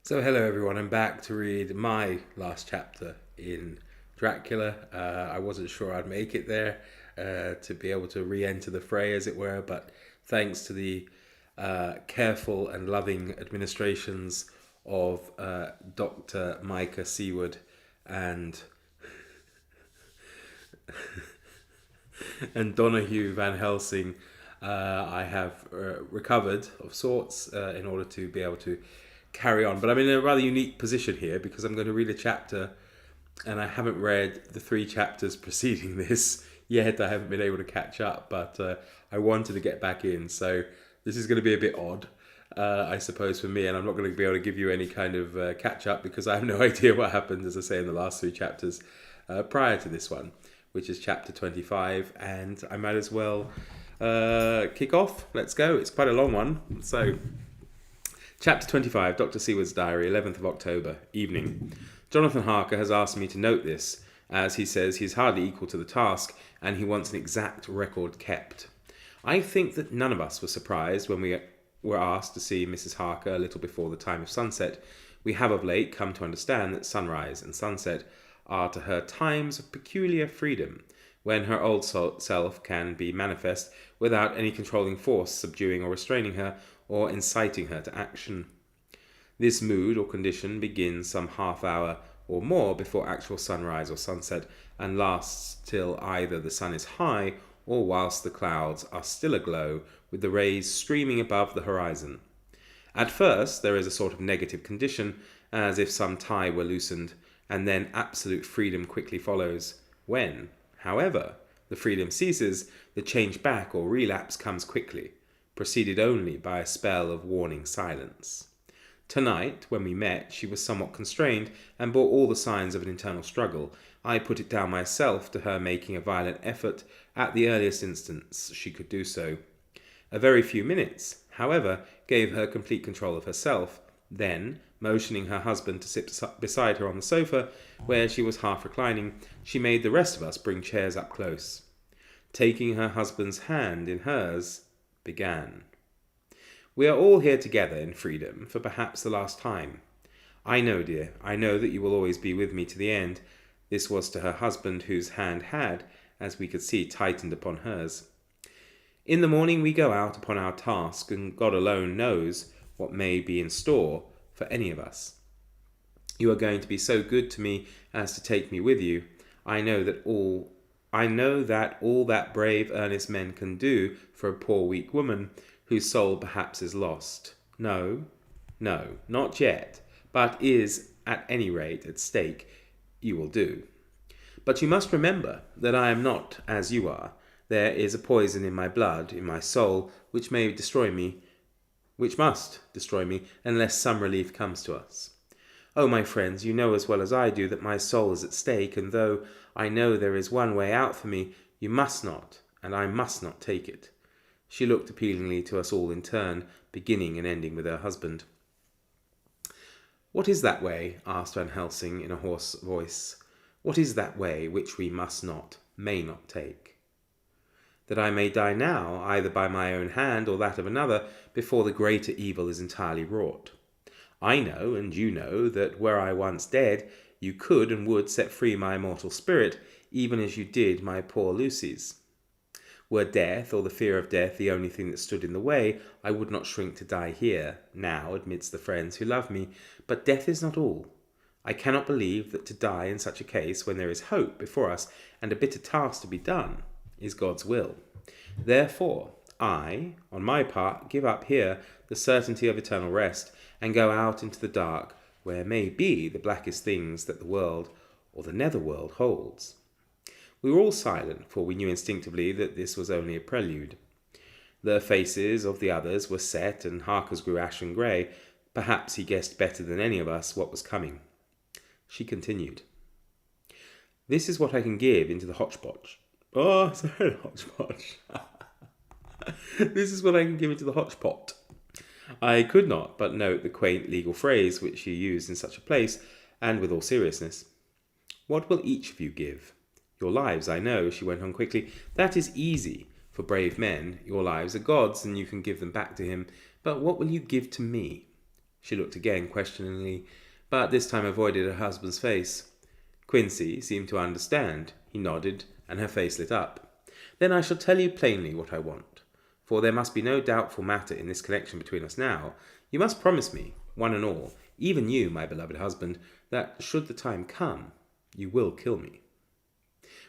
So hello everyone, I'm back to read my last chapter in Dracula. I wasn't sure I'd make it there to be able to re-enter the fray, as it were, but thanks to the careful and loving administrations of Dr. Micah Seward and Donahue Van Helsing, I have recovered of sorts in order to be able to carry on. But I'm in a rather unique position here because I'm going to read a chapter and I haven't read the three chapters preceding this yet. I haven't been able to catch up, but I wanted to get back in. So this is going to be a bit odd, I suppose, for me. And I'm not going to be able to give you any kind of catch up because I have no idea what happened, as I say, in the last three chapters prior to this one, which is chapter 25. And I might as well kick off. Let's go. It's quite a long one. So, chapter 25, Dr. Seward's Diary, 11th of October, evening. Jonathan Harker has asked me to note this, as he says he's hardly equal to the task, and he wants an exact record kept. I think that none of us were surprised when we were asked to see Mrs. Harker a little before the time of sunset. We have of late come to understand that sunrise and sunset are to her times of peculiar freedom, when her old self can be manifest without any controlling force subduing or restraining her, or inciting her to action. This mood or condition begins some half hour or more before actual sunrise or sunset, and lasts till either the sun is high or whilst the clouds are still aglow with the rays streaming above the horizon. At first there is a sort of negative condition, as if some tie were loosened, and then absolute freedom quickly follows. When, however, the freedom ceases, the change back or relapse comes quickly, preceded only by a spell of warning silence. Tonight, when we met, she was somewhat constrained and bore all the signs of an internal struggle. I put it down myself to her making a violent effort at the earliest instance she could do so. A very few minutes, however, gave her complete control of herself. Then, motioning her husband to sit beside her on the sofa, where she was half reclining, she made the rest of us bring chairs up close. Taking her husband's hand in hers, began. We are all here together in freedom for perhaps the last time. I know, dear, I know that you will always be with me to the end. This was to her husband, whose hand had, as we could see, tightened upon hers. In the morning we go out upon our task, and God alone knows what may be in store for any of us. You are going to be so good to me as to take me with you. I know that all that brave, earnest men can do for a poor, weak woman, whose soul perhaps is lost. No, not yet, but is at any rate at stake, you will do. But you must remember that I am not as you are. There is a poison in my blood, in my soul, which must destroy me, unless some relief comes to us. Oh, my friends, you know as well as I do that my soul is at stake, and though I know there is one way out for me, you must not, and I must not take it. She looked appealingly to us all in turn, beginning and ending with her husband. What is that way? Asked Van Helsing in a hoarse voice. What is that way which we must not, may not take? That I may die now, either by my own hand or that of another, before the greater evil is entirely wrought. I know, and you know, that were I once dead, you could and would set free my immortal spirit, even as you did my poor Lucy's. Were death, or the fear of death, the only thing that stood in the way, I would not shrink to die here, now, amidst the friends who love me. But death is not all. I cannot believe that to die in such a case, when there is hope before us, and a bitter task to be done, is God's will. Therefore, I, on my part, give up here the certainty of eternal rest, and go out into the dark, where may be the blackest things that the world, or the netherworld, holds. We were all silent, for we knew instinctively that this was only a prelude. The faces of the others were set, and Harker's grew ashen grey. Perhaps he guessed better than any of us what was coming. She continued. This is what I can give into the hotchpotch. Oh, sorry, hotchpotch. This is what I can give into the hotchpot. I could not but note the quaint legal phrase which she used in such a place, and with all seriousness. What will each of you give? Your lives, I know, she went on quickly. That is easy for brave men. Your lives are God's, and you can give them back to him. But what will you give to me? She looked again questioningly, but this time avoided her husband's face. Quincy seemed to understand. He nodded, and her face lit up. Then I shall tell you plainly what I want, for there must be no doubtful matter in this connection between us now. You must promise me, one and all, even you, my beloved husband, that should the time come, you will kill me.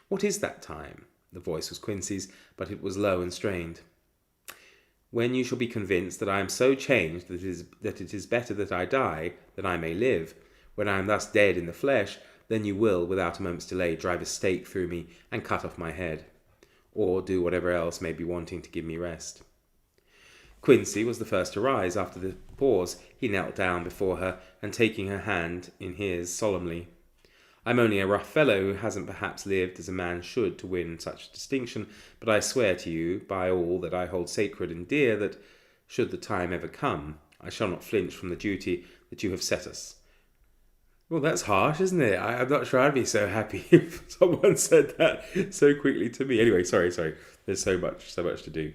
What is that time? The voice was Quincy's, but it was low and strained. When you shall be convinced that I am so changed that it is better that I die, that I may live. When I am thus dead in the flesh, then you will, without a moment's delay, drive a stake through me and cut off my head, or do whatever else may be wanting to give me rest. Quincy was the first to rise after the pause. He knelt down before her, and taking her hand in his solemnly, I'm only a rough fellow who hasn't perhaps lived as a man should to win such distinction, but I swear to you, by all that I hold sacred and dear, that, should the time ever come, I shall not flinch from the duty that you have set us. Well, that's harsh, isn't it? I'm not sure I'd be so happy if someone said that so quickly to me. Anyway, sorry. There's so much to do.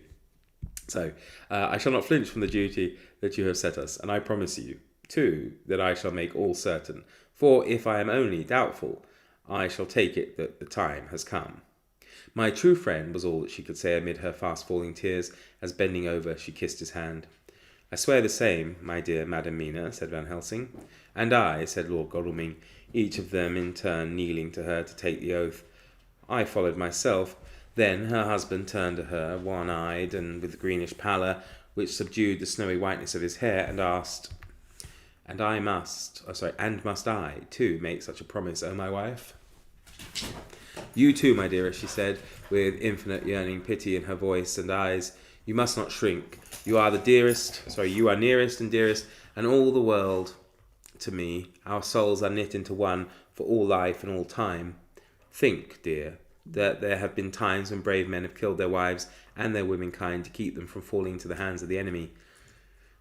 So, I shall not flinch from the duty that you have set us, and I promise you, too, that I shall make all certain. For if I am only doubtful, I shall take it that the time has come. My true friend was all that she could say amid her fast-falling tears, as bending over she kissed his hand. I swear the same, my dear Madam Mina, said Van Helsing. And I, said Lord Godalming, each of them in turn kneeling to her to take the oath. I followed myself. Then her husband turned to her, one-eyed and with greenish pallor, which subdued the snowy whiteness of his hair, and asked, and must I, too, make such a promise, O my wife? You too, my dearest, she said, with infinite yearning pity in her voice and eyes. You must not shrink. You are nearest and dearest, and all the world to me. Our souls are knit into one for all life and all time. Think, dear, that there have been times when brave men have killed their wives and their womenkind to keep them from falling into the hands of the enemy.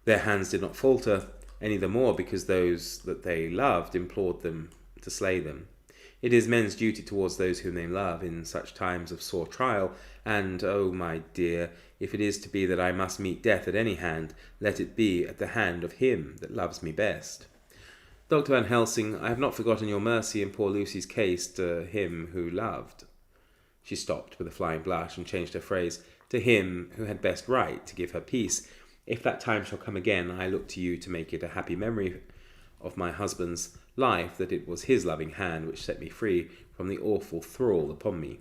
Their hands did not falter, any the more because those that they loved implored them to slay them. It is men's duty towards those whom they love in such times of sore trial, and, oh, my dear, if it is to be that I must meet death at any hand, let it be at the hand of him that loves me best. Dr. Van Helsing, I have not forgotten your mercy in poor Lucy's case to him who loved. She stopped with a flying blush and changed her phrase, to him who had best right to give her peace. If that time shall come again, I look to you to make it a happy memory of my husband's life, that it was his loving hand which set me free from the awful thrall upon me.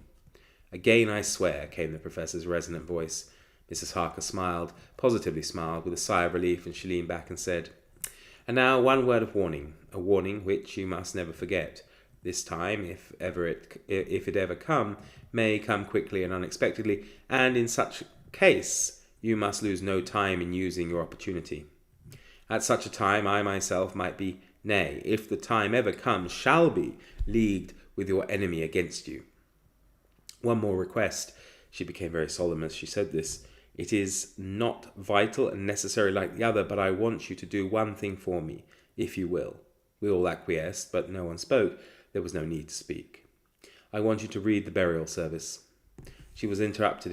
Again I swear, came the professor's resonant voice. Mrs. Harker smiled, positively smiled, with a sigh of relief, and she leaned back and said, And now one word of warning, a warning which you must never forget. This time, if it ever come, may come quickly and unexpectedly, and in such case you must lose no time in using your opportunity. At such a time I myself might be, nay, if the time ever comes, shall be, leagued with your enemy against you. One more request. She became very solemn as she said this. It is not vital and necessary like the other, but I want you to do one thing for me, if you will. We all acquiesced, but no one spoke. There was no need to speak. I want you to read the burial service. She was interrupted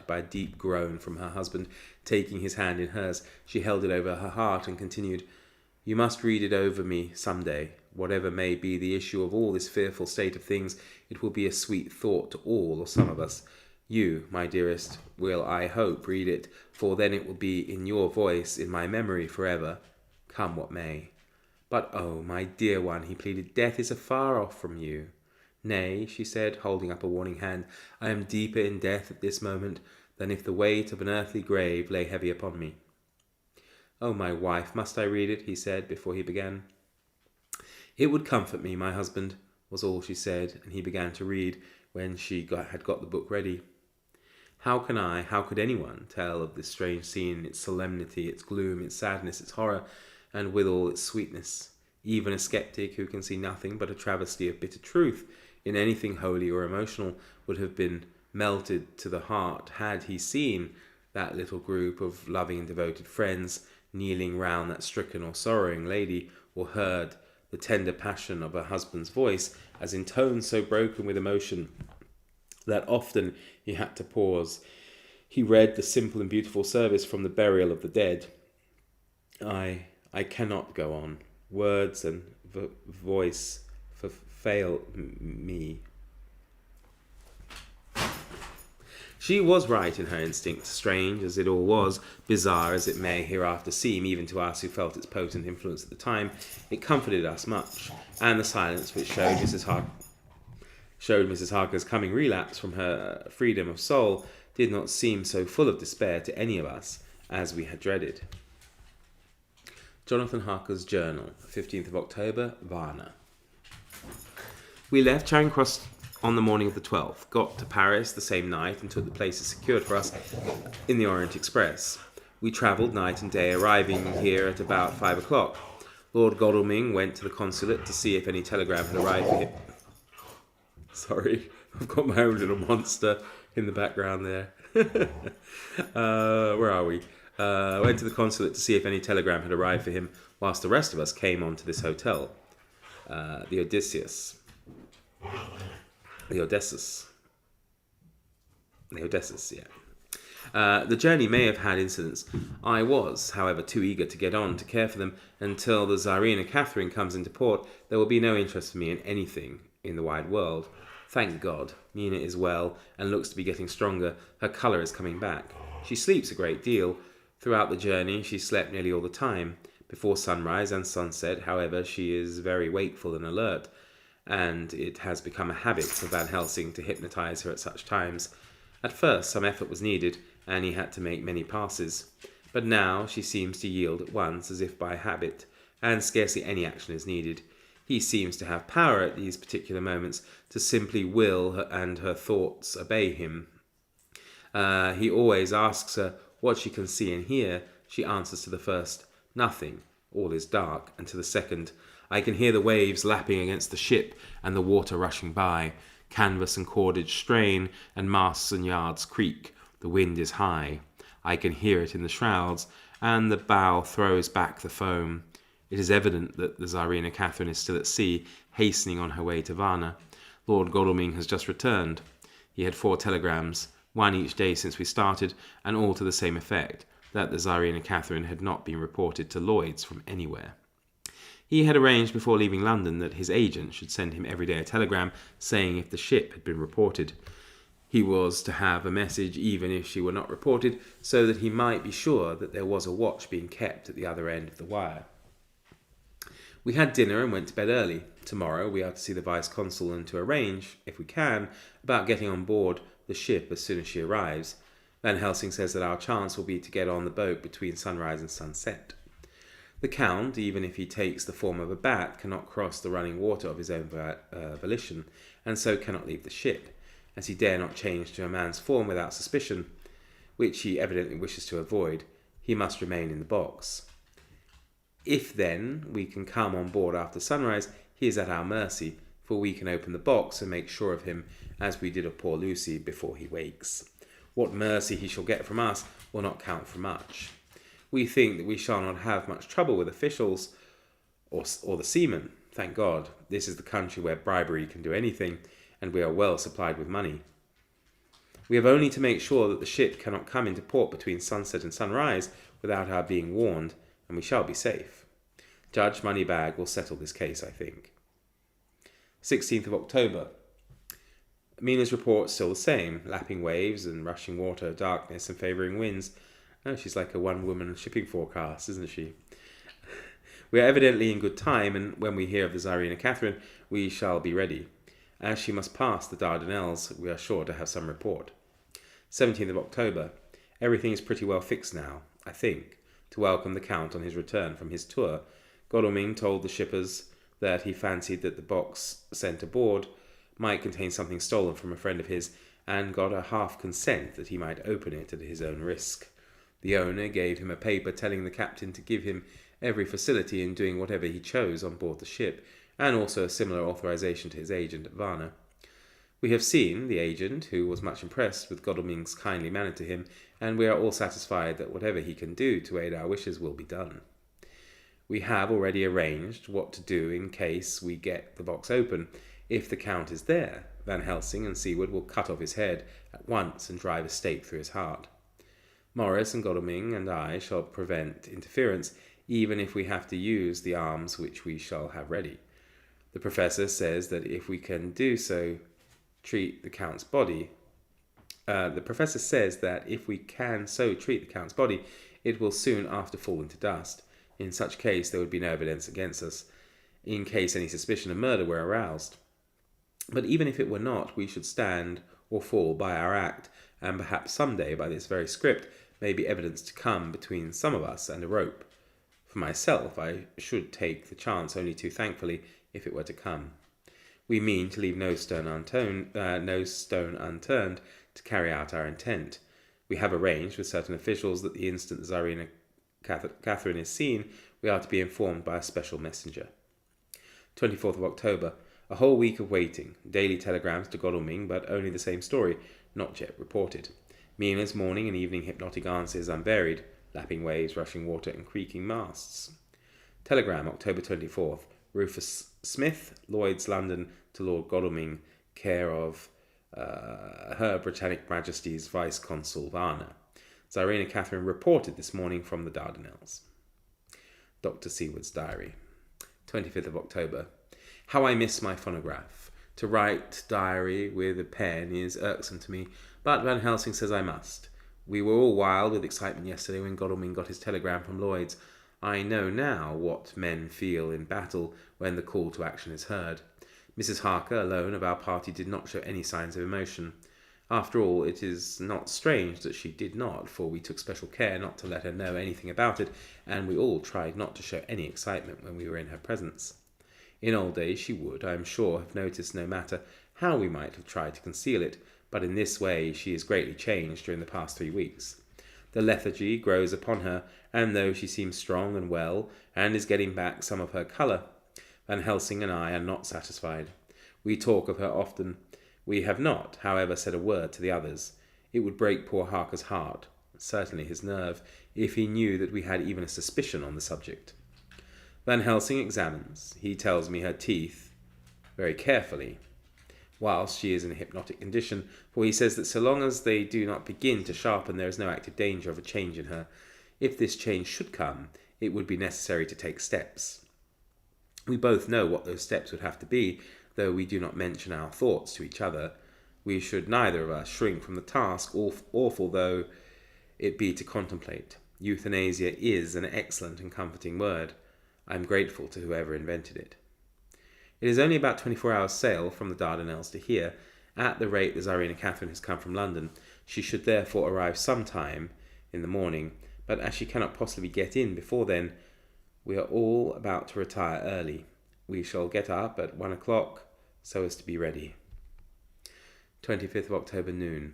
by a deep groan from her husband. Taking his hand in hers, she held it over her heart and continued, You must read it over me some day. Whatever may be the issue of all this fearful state of things, it will be a sweet thought to all or some of us. You, my dearest, will, I hope, read it, for then it will be in your voice, in my memory forever, come what may. But, oh, my dear one, he pleaded, death is afar off from you. Nay, she said, holding up a warning hand, I am deeper in death at this moment than if the weight of an earthly grave lay heavy upon me. Oh, my wife, must I read it? He said, before he began. It would comfort me, my husband, was all she said, and he began to read when she had got the book ready. How could anyone tell of this strange scene, its solemnity, its gloom, its sadness, its horror, and withal its sweetness? Even a skeptic who can see nothing but a travesty of bitter truth in anything holy or emotional would have been melted to the heart had he seen that little group of loving and devoted friends kneeling round that stricken or sorrowing lady, or heard the tender passion of her husband's voice, as in tones so broken with emotion that often he had to pause. He read the simple and beautiful service from the burial of the dead, I cannot go on. Words and voice fail me. She was right in her instinct, strange as it all was, bizarre as it may hereafter seem, even to us who felt its potent influence at the time. It comforted us much, and the silence which showed Mrs. Harker's coming relapse from her freedom of soul did not seem so full of despair to any of us as we had dreaded. Jonathan Harker's Journal, 15th of October, Varna. We left Charing Cross on the morning of the 12th, got to Paris the same night and took the places secured for us in the Orient Express. We travelled night and day, arriving here at about 5 o'clock. Lord Godalming went to the consulate to see if any telegram had arrived for him. Sorry, I've got my own little monster in the background there. Where are we? Went to the consulate to see if any telegram had arrived for him, whilst the rest of us came on to this hotel, the Odysseus. The Odysseus, yeah. The journey may have had incidents. I was, however, too eager to get on to care for them. Until the Tsarina Catherine comes into port, there will be no interest for me in anything in the wide world. Thank God, Mina is well and looks to be getting stronger. Her colour is coming back. She sleeps a great deal. Throughout the journey, she slept nearly all the time. Before sunrise and sunset, however, she is very wakeful and alert, and it has become a habit for Van Helsing to hypnotize her at such times. At first, some effort was needed, and he had to make many passes. But now she seems to yield at once, as if by habit, and scarcely any action is needed. He seems to have power at these particular moments to simply will her and her thoughts obey him. He always asks her what she can see and hear. She answers to the first, nothing, all is dark, and to the second, I can hear the waves lapping against the ship and the water rushing by. Canvas and cordage strain, and masts and yards creak. The wind is high. I can hear it in the shrouds, and the bow throws back the foam. It is evident that the Tsarina Catherine is still at sea, hastening on her way to Varna. Lord Godalming has just returned. He had 4 telegrams, one each day since we started, and all to the same effect, that the Tsarina Catherine had not been reported to Lloyd's from anywhere. He had arranged before leaving London that his agent should send him every day a telegram saying if the ship had been reported. He was to have a message even if she were not reported, so that he might be sure that there was a watch being kept at the other end of the wire. We had dinner and went to bed early. Tomorrow we are to see the Vice-Consul and to arrange, if we can, about getting on board the ship as soon as she arrives. Van Helsing says that our chance will be to get on the boat between sunrise and sunset. The Count, even if he takes the form of a bat, cannot cross the running water of his own volition, and so cannot leave the ship, as he dare not change to a man's form without suspicion, which he evidently wishes to avoid. He must remain in the box. If, then, we can come on board after sunrise, he is at our mercy, for we can open the box and make sure of him, as we did of poor Lucy, before he wakes. What mercy he shall get from us will not count for much. We think that we shall not have much trouble with officials or the seamen. Thank God, this is the country where bribery can do anything, and we are well supplied with money. We have only to make sure that the ship cannot come into port between sunset and sunrise without our being warned, and we shall be safe. Judge Moneybag will settle this case, I think. 16th of October. Mina's report still the same, lapping waves and rushing water, darkness and favouring winds. Oh, she's like a one-woman shipping forecast, isn't she? We are evidently in good time, and when we hear of the Tsarina Catherine, we shall be ready. As she must pass the Dardanelles, we are sure to have some report. 17th of October. Everything is pretty well fixed now, I think, to welcome the Count on his return from his tour. Godalming told the shippers that he fancied that the box sent aboard might contain something stolen from a friend of his, and got a half consent that he might open it at his own risk. The owner gave him a paper telling the captain to give him every facility in doing whatever he chose on board the ship, and also a similar authorization to his agent at Varna. We have seen the agent, who was much impressed with Godalming's kindly manner to him, and we are all satisfied that whatever he can do to aid our wishes will be done. We have already arranged what to do in case we get the box open. If the Count is there, Van Helsing and Seward will cut off his head at once and drive a stake through his heart. Morris and Godalming and I shall prevent interference, even if we have to use the arms which we shall have ready. The professor says that if we can do so, treat the Count's body. The professor says that if we can so treat the Count's body, it will soon after fall into dust. In such case, there would be no evidence against us, in case any suspicion of murder were aroused. But even if it were not, we should stand or fall by our act, and perhaps some day, by this very script, may be evidence to come between some of us and a rope. For myself, I should take the chance only too thankfully if it were to come. We mean to leave no stone unturned to carry out our intent. We have arranged with certain officials that the instant Tsarina Catherine is seen, we are to be informed by a special messenger. 24th of October. A whole week of waiting. Daily telegrams to Godalming, but only the same story, not yet reported. Mina's morning and evening hypnotic answers unvaried, lapping waves, rushing water, and creaking masts. Telegram, October 24th. Rufus Smith, Lloyd's, London, to Lord Godalming, care of Her Britannic Majesty's Vice-Consul Varna. Tsarina Catherine reported this morning from the Dardanelles. Dr. Seward's diary. 25th of October. How I miss my phonograph. To write diary with a pen is irksome to me, but Van Helsing says I must. We were all wild with excitement yesterday when Godalming got his telegram from Lloyd's. I know now what men feel in battle when the call to action is heard. Mrs. Harker, alone of our party, did not show any signs of emotion. After all, it is not strange that she did not, for we took special care not to let her know anything about it, and we all tried not to show any excitement when we were in her presence. In old days she would, I am sure, have noticed no matter how we might have tried to conceal it, but in this way she is greatly changed during the past 3 weeks. The lethargy grows upon her, and though she seems strong and well, and is getting back some of her colour, Van Helsing and I are not satisfied. We talk of her often. We have not, however, said a word to the others. It would break poor Harker's heart, certainly his nerve, if he knew that we had even a suspicion on the subject. Van Helsing examines. He tells me her teeth very carefully, whilst she is in a hypnotic condition, for he says that so long as they do not begin to sharpen, there is no active danger of a change in her. If this change should come, it would be necessary to take steps. We both know what those steps would have to be, though we do not mention our thoughts to each other. We should neither of us shrink from the task, awful though it be to contemplate. Euthanasia is an excellent and comforting word. I am grateful to whoever invented it. It is only about 24 hours' sail from the Dardanelles to here. At the rate the Tsarina Catherine has come from London, she should therefore arrive some time in the morning, but as she cannot possibly get in before then, we are all about to retire early. We shall get up at 1 o'clock, so as to be ready. 25th of October, noon.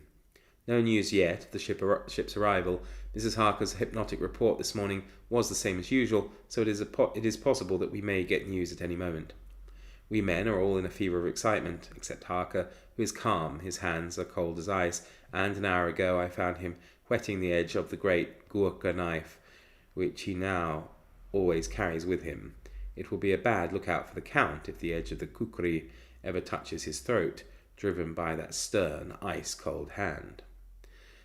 No news yet of the ship's arrival. Mrs. Harker's hypnotic report this morning was the same as usual, so it is possible that we may get news at any moment. We men are all in a fever of excitement, except Harker, who is calm. His hands are cold as ice, and an hour ago I found him whetting the edge of the great Gurkha knife, which he now always carries with him. It will be a bad lookout for the Count if the edge of the kukri ever touches his throat, driven by that stern, ice-cold hand.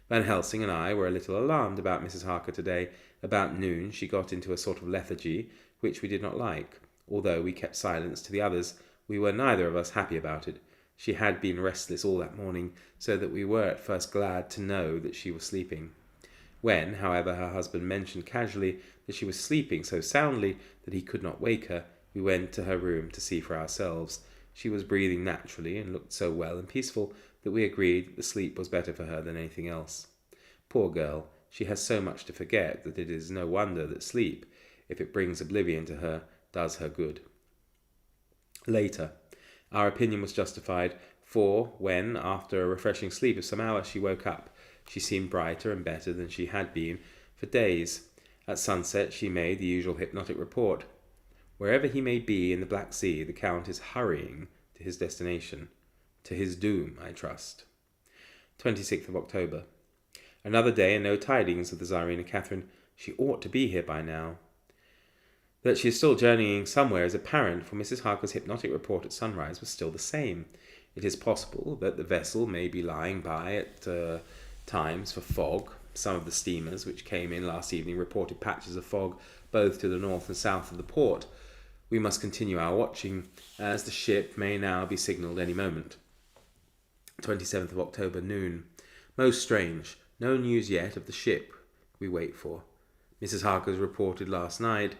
Van Helsing and I were a little alarmed about Mrs. Harker today. About noon she got into a sort of lethargy, which we did not like. Although we kept silence to the others, we were neither of us happy about it. She had been restless all that morning, so that we were at first glad to know that she was sleeping. When, however, her husband mentioned casually that she was sleeping so soundly that he could not wake her, we went to her room to see for ourselves. She was breathing naturally and looked so well and peaceful that we agreed that the sleep was better for her than anything else. Poor girl, she has so much to forget that it is no wonder that sleep, if it brings oblivion to her, does her good. Later, our opinion was justified, for when, after a refreshing sleep of some hours, she woke up, she seemed brighter and better than she had been for days. At sunset she made the usual hypnotic report. Wherever he may be in the Black Sea, the Count is hurrying to his destination. To his doom, I trust. 26th of October. Another day and no tidings of the Tsarina Catherine. She ought to be here by now. That she is still journeying somewhere is apparent, for Mrs. Harker's hypnotic report at sunrise was still the same. It is possible that the vessel may be lying by at times for fog, Some of the steamers which came in last evening reported patches of fog both to the north and south of the port. We must continue our watching, as the ship may now be signalled any moment. 27th of October, noon. Most strange. No news yet of the ship we wait for. Mrs. Harker's reported last night,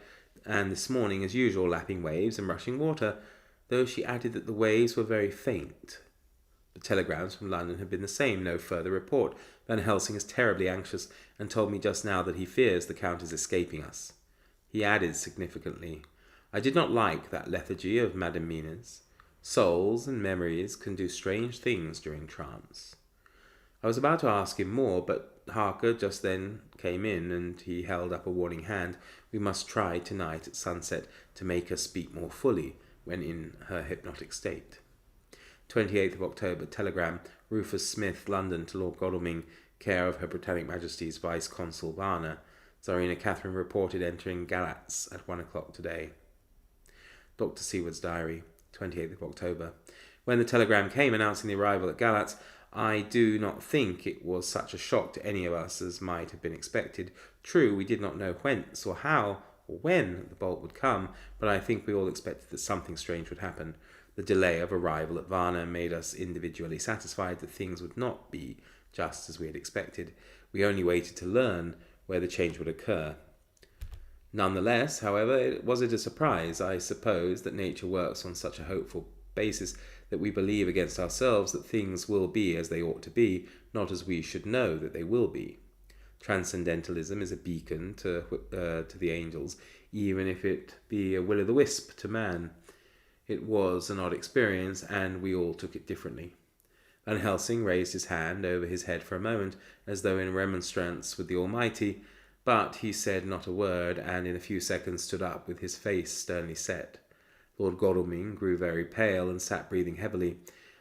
and this morning as usual, lapping waves and rushing water, though she added that the waves were very faint. The telegrams from London have been the same, no further report. Van Helsing is terribly anxious, and told me just now that he fears the Count is escaping us. He added significantly, I did not like that lethargy of Madame Mina's. Souls and memories can do strange things during trance. I was about to ask him more, but Harker just then came in, and he held up a warning hand. We must try tonight at sunset to make her speak more fully when in her hypnotic state. 28th of October, telegram, Rufus Smith, London, to Lord Godalming, care of Her Britannic Majesty's Vice-Consul Varna. Tsarina Catherine reported entering Galatz at 1 o'clock today. Dr. Seward's diary, 28th of October. When the telegram came announcing the arrival at Galatz, I do not think it was such a shock to any of us as might have been expected. True, we did not know whence or how or when the bolt would come, but I think we all expected that something strange would happen. The delay of arrival at Varna made us individually satisfied that things would not be just as we had expected. We only waited to learn where the change would occur. Nonetheless, however, was it a surprise, I suppose, that nature works on such a hopeful basis that we believe against ourselves that things will be as they ought to be, not as we should know that they will be. Transcendentalism is a beacon to the angels, even if it be a will-o'-the-wisp to man. It was an odd experience, and we all took it differently. Van Helsing raised his hand over his head for a moment, as though in remonstrance with the Almighty, but he said not a word, and in a few seconds stood up with his face sternly set. Lord Godalming grew very pale and sat breathing heavily.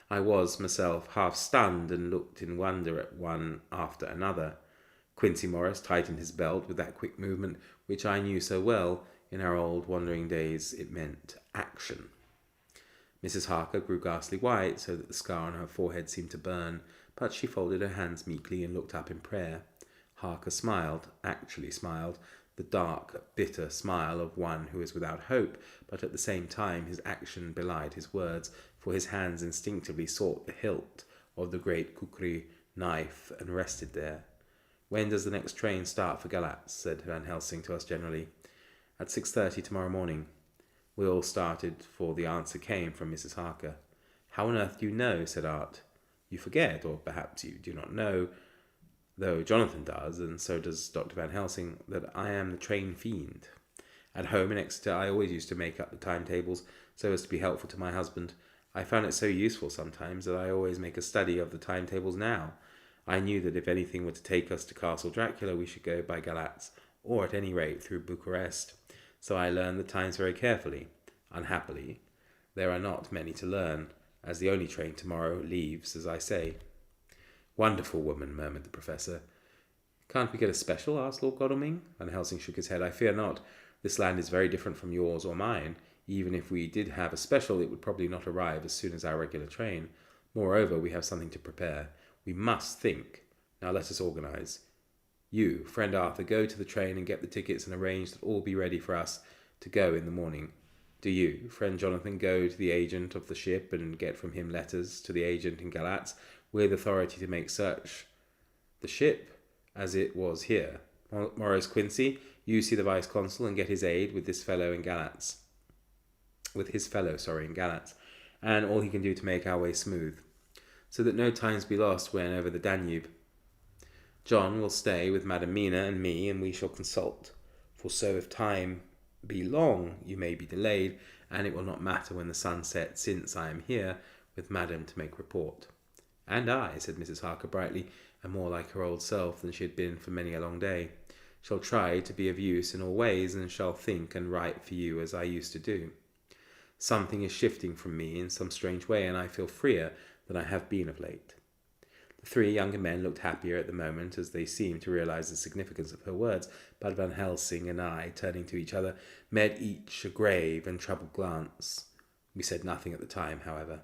I was myself half stunned and looked in wonder at one after another. Quincey Morris tightened his belt with that quick movement which I knew so well. In our old wandering days it meant action. Mrs. Harker grew ghastly white, so that the scar on her forehead seemed to burn, but she folded her hands meekly and looked up in prayer. Harker smiled, actually smiled, the dark, bitter smile of one who is without hope, but at the same time his action belied his words, for his hands instinctively sought the hilt of the great kukri knife and rested there. When does the next train start for Galatz? Said Van Helsing to us generally. At 6:30 tomorrow morning. We all started, for the answer came from Mrs. Harker. How on earth do you know? Said Art. You forget, or perhaps you do not know, though Jonathan does, and so does Dr. Van Helsing, that I am the train fiend. At home in Exeter I always used to make up the timetables so as to be helpful to my husband. I found it so useful sometimes that I always make a study of the timetables now. I knew that if anything were to take us to Castle Dracula we should go by Galatz, or at any rate through Bucharest. So I learned the times very carefully. Unhappily, there are not many to learn, as the only train tomorrow leaves, as I say. Wonderful woman, murmured the Professor. Can't we get a special? Asked Lord Godalming. Van Helsing shook his head. I fear not. This land is very different from yours or mine. Even if we did have a special, it would probably not arrive as soon as our regular train. Moreover, we have something to prepare. We must think. Now let us organise. You, friend Arthur, go to the train and get the tickets and arrange that all be ready for us to go in the morning. Do you, friend Jonathan, go to the agent of the ship and get from him letters to the agent in Galatz with authority to make search the ship as it was here. Morris Quincey, you see the Vice-Consul and get his aid with his fellow in Galatz. In Galatz, and all he can do to make our way smooth, so that no times be lost when over the Danube. John will stay with Madame Mina and me, and we shall consult. For so if time be long, you may be delayed, and it will not matter when the sun sets, since I am here with Madame to make report. And I, said Mrs. Harker brightly, and more like her old self than she had been for many a long day, shall try to be of use in all ways, and shall think and write for you as I used to do. Something is shifting from me in some strange way, and I feel freer than I have been of late. The three younger men looked happier at the moment, as they seemed to realize the significance of her words, but Van Helsing and I, turning to each other, met each a grave and troubled glance. We said nothing at the time, however.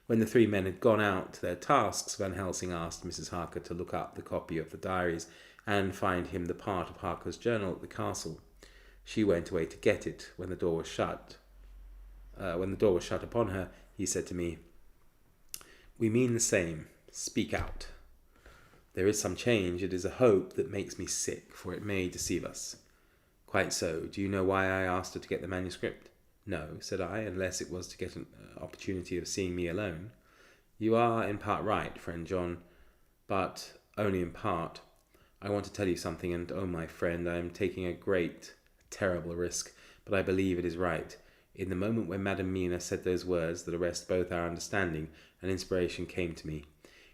When the three men had gone out to their tasks, Van Helsing asked Mrs. Harker to look up the copy of the diaries and find him the part of Harker's journal at the castle. She went away to get it. When the door was shut upon her, he said to me, "We mean the same. Speak out. There is some change. It is a hope that makes me sick, for it may deceive us." "Quite so. Do you know why I asked her to get the manuscript?" "No," said I, "unless it was to get an opportunity of seeing me alone." "You are in part right, friend John, but only in part. I want to tell you something, and oh, my friend, I am taking a great, terrible risk, but I believe it is right. In the moment when Madam Mina said those words that arrest both our understanding, an inspiration came to me.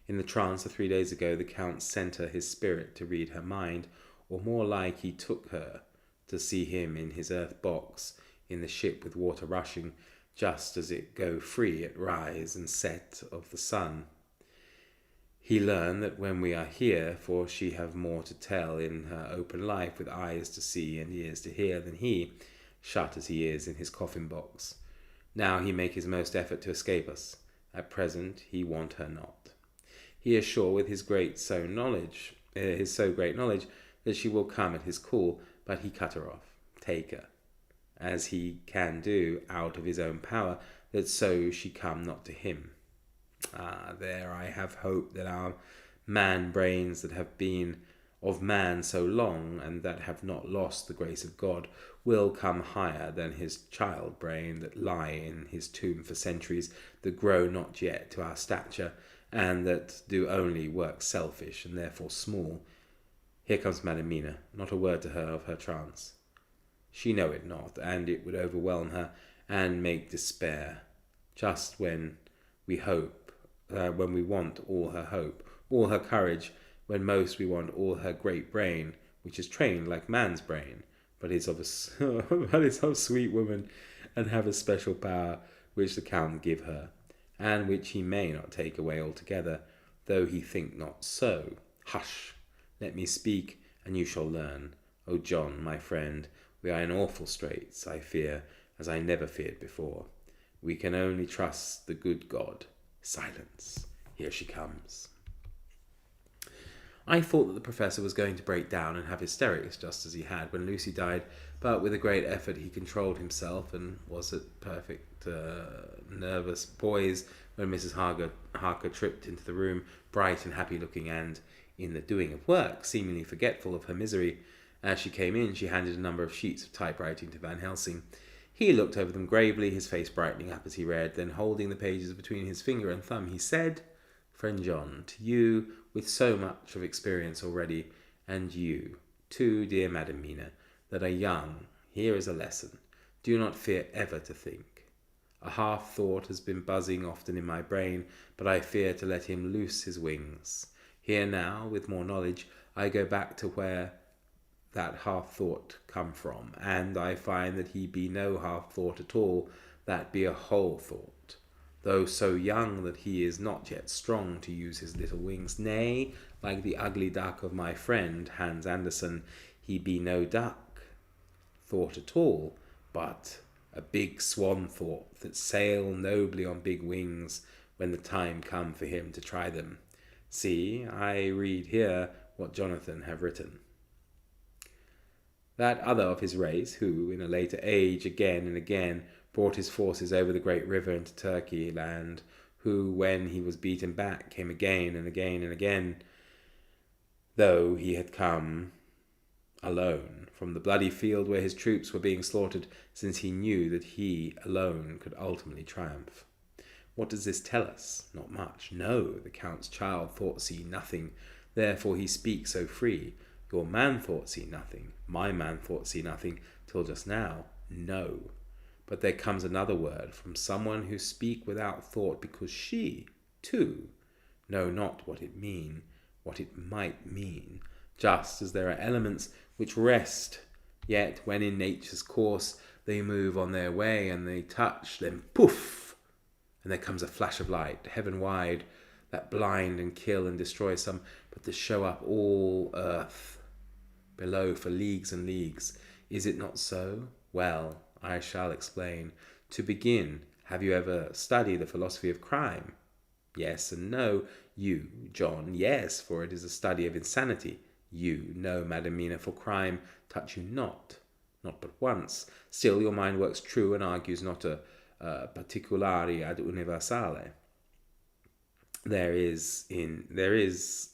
In the trance of 3 days ago, the Count sent her his spirit to read her mind, or more like he took her to see him in his earth box, in the ship with water rushing, just as it go free at rise and set of the sun. He learned that when we are here, for she have more to tell in her open life, with eyes to see and ears to hear, than he, shut as he is in his coffin box. Now he make his most effort to escape us. At present he want her not. He is sure with his so great knowledge, that she will come at his call, but he cut her off, take her, as he can do, out of his own power, that so she come not to him. There I have hope that our man-brains that have been of man so long, and that have not lost the grace of God, will come higher than his child-brain that lie in his tomb for centuries, that grow not yet to our stature, and that do only work selfish, and therefore small. Here comes Madam Mina, not a word to her of her trance. She know it not, and it would overwhelm her, and make despair, just when we want all her hope, all her courage, when most we want all her great brain, which is trained like man's brain, but is of sweet woman, and have a special power which the Count give her, and which he may not take away altogether, though he think not so. Hush! Let me speak, and you shall learn. O John, my friend, we are in awful straits, I fear, as I never feared before. We can only trust the good God. Silence. Here she comes. I thought that the professor was going to break down and have hysterics, just as he had when Lucy died, but with a great effort he controlled himself, and was at perfect nervous poise when Mrs. Harker tripped into the room, bright and happy-looking, and, in the doing of work, seemingly forgetful of her misery. As she came in, she handed a number of sheets of typewriting to Van Helsing. He looked over them gravely, his face brightening up as he read. Then, holding the pages between his finger and thumb, he said, "Friend John, to you, with so much of experience already, and you, too, dear Madam Mina, that are young, here is a lesson. Do not fear ever to think. A half-thought has been buzzing often in my brain, but I fear to let him loose his wings. Here now, with more knowledge, I go back to where that half-thought come from, and I find that he be no half-thought at all, that be a whole thought, though so young that he is not yet strong to use his little wings. Nay, like the ugly duck of my friend Hans Andersen, he be no duck thought at all, but a big swan thought that sail nobly on big wings when the time come for him to try them. See, I read here what Jonathan have written. That other of his race, who, in a later age, again and again brought his forces over the great river into Turkey land, who, when he was beaten back, came again and again and again, though he had come alone from the bloody field where his troops were being slaughtered, since he knew that he alone could ultimately triumph. What does this tell us? Not much. No, the Count's child thought see nothing, therefore he speaks so free. Your man thought see nothing, my man thought see nothing, till just now. No. But there comes another word from someone who speak without thought, because she, too, know not what it might mean, just as there are elements which rest, yet when in nature's course they move on their way, and they touch, then poof, and there comes a flash of light, heaven-wide, that blind and kill and destroy some, but to show up all earth below for leagues and leagues. Is it not so? Well, I shall explain. To begin, have you ever studied the philosophy of crime? Yes and no. You, John, yes, for it is a study of insanity. You, no, Madamina, for crime touch you not but once. Still your mind works true and argues not a particulari ad universale. There is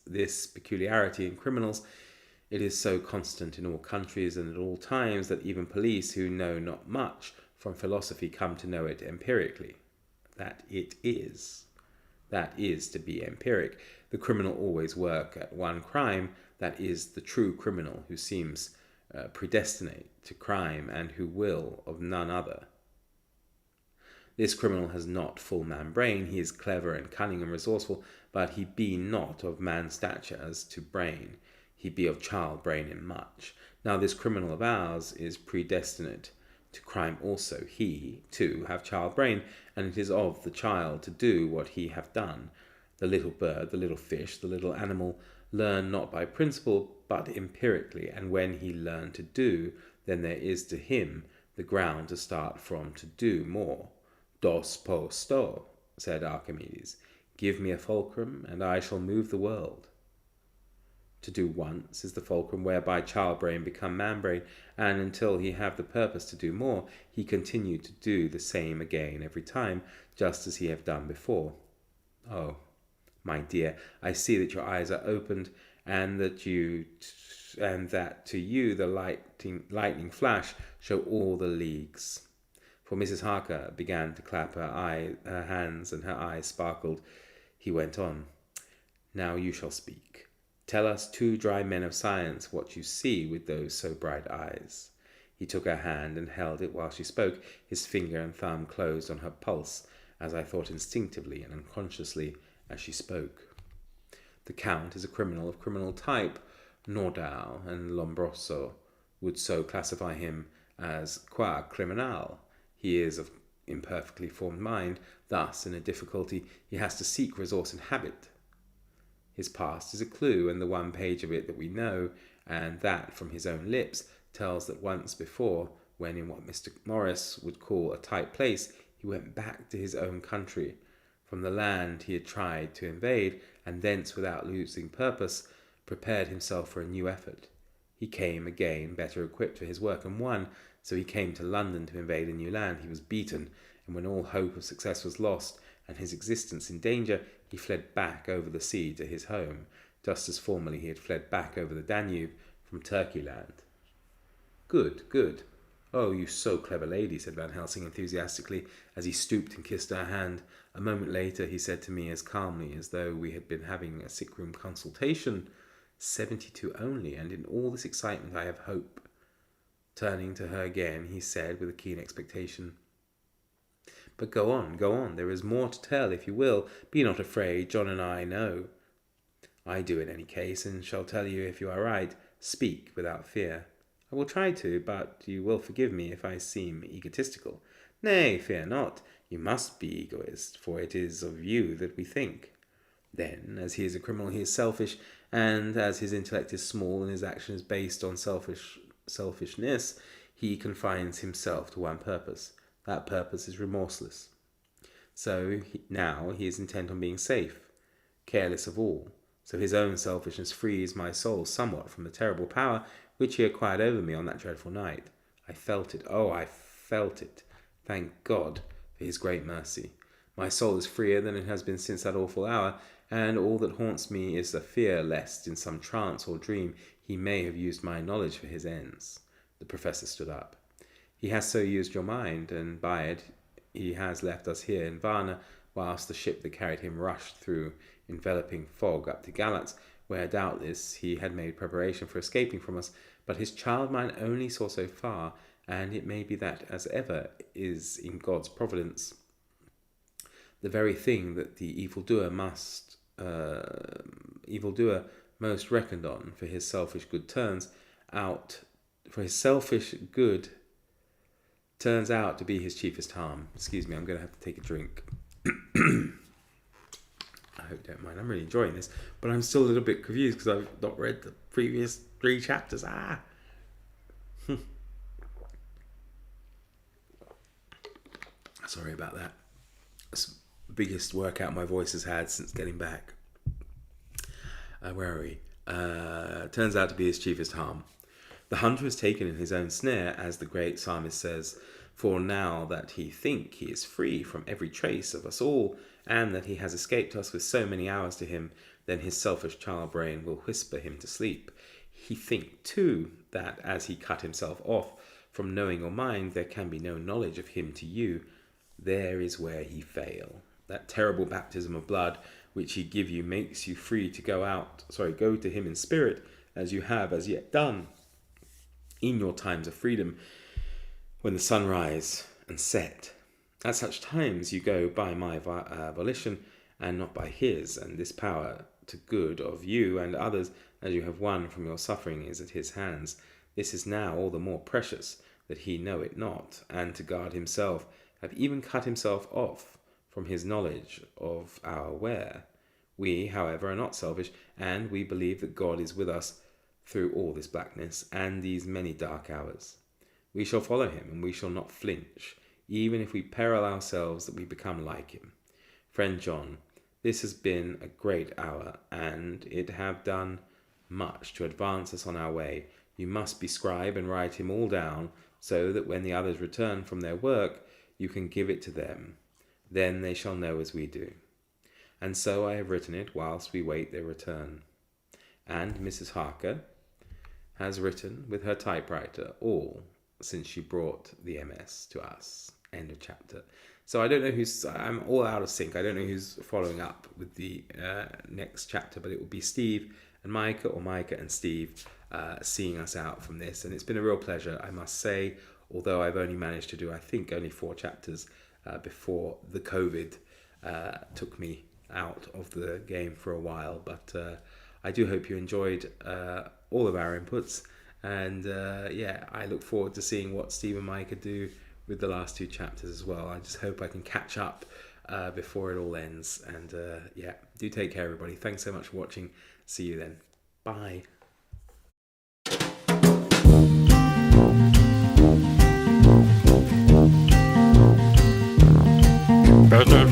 this peculiarity in criminals. It is so constant in all countries and at all times that even police who know not much from philosophy come to know it empirically. That is to be empiric. The criminal always work at one crime. That is the true criminal who seems predestinate to crime and who will of none other. This criminal has not full man brain. He is clever and cunning and resourceful, but he be not of man stature as to brain. He be of child brain in much. Now this criminal of ours is predestinate to crime also. He, too, have child brain, and it is of the child to do what he have done. The little bird, the little fish, the little animal learn not by principle, but empirically, and when he learn to do, then there is to him the ground to start from to do more. Dos posto, said Archimedes. Give me a fulcrum, and I shall move the world. To do once is the fulcrum whereby child brain become man brain, and until he have the purpose to do more, he continue to do the same again every time, just as he have done before. Oh, my dear, I see that your eyes are opened, and that to you the lightning flash show all the leagues. For Mrs. Harker began to clap her hands, and her eyes sparkled. He went on. Now you shall speak. Tell us, two dry men of science, what you see with those so bright eyes. He took her hand and held it while she spoke. His finger and thumb closed on her pulse, as I thought instinctively and unconsciously as she spoke. The Count is a criminal of criminal type. Nordau and Lombroso would so classify him as qua criminal. He is of imperfectly formed mind. Thus, in a difficulty, he has to seek resource in habit. His past is a clue, and the one page of it that we know, and that from his own lips, tells that once before, when in what Mr. Morris would call a tight place, he went back to his own country, from the land he had tried to invade, and thence, without losing purpose, prepared himself for a new effort. He came again better equipped for his work and won. So he came to London to invade a new land. He was beaten, and when all hope of success was lost and his existence in danger, he fled back over the sea to his home, just as formerly he had fled back over the Danube from Turkey land. Good, good. Oh, you so clever lady, said Van Helsing enthusiastically, as he stooped and kissed her hand. A moment later he said to me as calmly as though we had been having a sick-room consultation, 72 only, and in all this excitement I have hope. Turning to her again, he said with a keen expectation, But go on, there is more to tell if you will. Be not afraid, John and I know. I do in any case, and shall tell you if you are right. Speak without fear. I will try to, but you will forgive me if I seem egotistical. Nay, fear not. You must be egoist, for it is of you that we think. Then, as he is a criminal, he is selfish, and as his intellect is small and his action is based on selfishness, he confines himself to one purpose. That purpose is remorseless. So now he is intent on being safe, careless of all. So his own selfishness frees my soul somewhat from the terrible power which he acquired over me on that dreadful night. I felt it. Oh, I felt it. Thank God for his great mercy. My soul is freer than it has been since that awful hour, and all that haunts me is the fear lest in some trance or dream he may have used my knowledge for his ends. The professor stood up. He has so used your mind, and by it he has left us here in Varna, whilst the ship that carried him rushed through enveloping fog up to Galatz, where doubtless he had made preparation for escaping from us, but his child mind only saw so far, and it may be that, as ever is in God's providence, the very thing that the evildoer most reckoned on for his selfish good turns out to be his chiefest harm. Excuse me, I'm going to have to take a drink. I hope you don't mind. I'm really enjoying this, but I'm still a little bit confused because I've not read the previous 3 chapters. Sorry about that. It's the biggest workout my voice has had since getting back. Where are we? turns out to be his chiefest harm. The hunter is taken in his own snare, as the great psalmist says, for now that he think he is free from every trace of us all, and that he has escaped us with so many hours to him, then his selfish child brain will whisper him to sleep. He think, too, that as he cut himself off from knowing your mind, there can be no knowledge of him to you. There is where he fail. That terrible baptism of blood which he give you makes you free to go to him in spirit, as you have as yet done in your times of freedom, when the sun rise and set. At such times you go by my volition, and not by his, and this power to good of you and others, as you have won from your suffering, is at his hands. This is now all the more precious, that he know it not, and to guard himself, have even cut himself off from his knowledge of our where. We, however, are not selfish, and we believe that God is with us through all this blackness and these many dark hours. We shall follow him, and we shall not flinch, even if we peril ourselves that we become like him. Friend John, this has been a great hour, and it have done much to advance us on our way. You must be scribe and write him all down, so that when the others return from their work, you can give it to them. Then they shall know as we do. And so I have written it whilst we wait their return. And Mrs. Harker has written with her typewriter all since she brought the MS to us. End of chapter. So I don't know I'm all out of sync. I don't know who's following up with the next chapter, but it will be Steve and Micah, or Micah and Steve, seeing us out from this. And it's been a real pleasure, I must say, although I've only managed to do, I think, only 4 chapters before the COVID took me out of the game for a while. But I do hope you enjoyed all of our inputs. And I look forward to seeing what Steve and Micah do with the last 2 chapters as well. I just hope I can catch up before it all ends. And do take care, everybody. Thanks so much for watching. See you then. Bye. Better